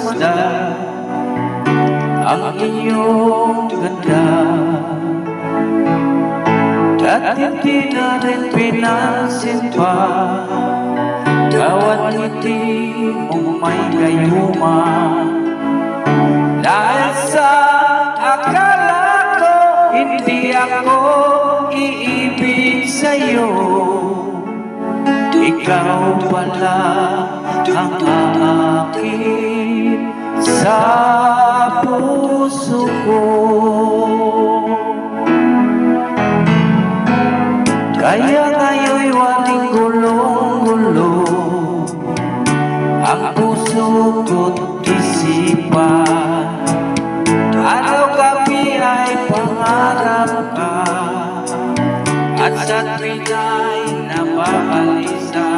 masdan ang iyong ganda. At hindi na rin pinansin pa bawat ngiti mong may gayuma. Dahil sa akala ko hindi ako iibig sa'yo, ikaw pala ang aakit sa puso ko. Kaya ngayon'y waling gulong-gulo ang puso ko't isipan. Araw-gabi ay pangarap ka at sa tuwing ay nababalisa.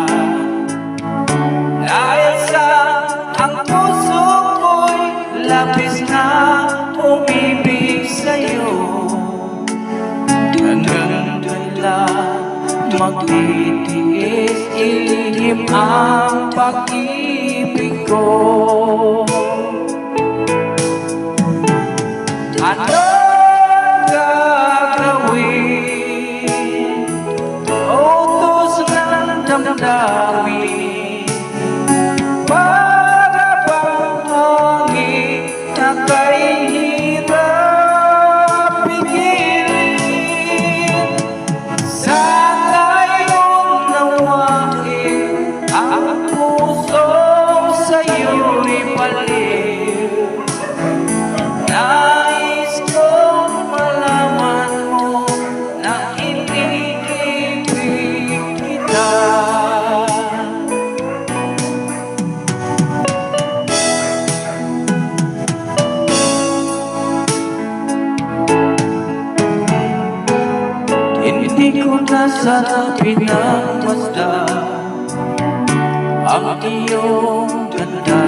Dahil sa ang puso ko'y labis na umibig sa'yo, hanggang kailan magtitiis ilihim ang pag-ibig ko. Ano gagawin? Utos ng damdamin para bang hangin na kay hirap pigilin. Sana'y unawain ang puso sa'yo'y baliw. Nais kong malaman mo na iniibig kita. Hindi ko na sana pinagmasdan ang iyong ganda,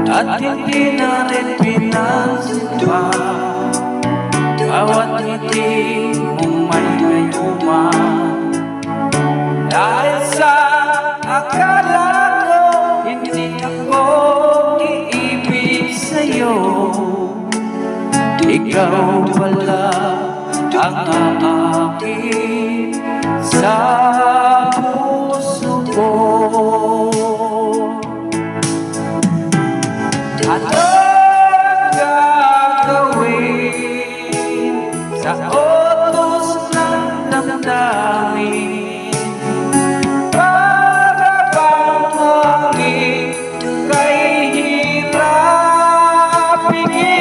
at hindi na rin pinansin pa bawat ngiti mong may gayuma. Dahil sa akala ko hindi ako iibig sa'yo, ikaw pala ang aakit sa puso ko. Ano gagawin sa utos ng damdamin para bang hangin kay hirap pigilin?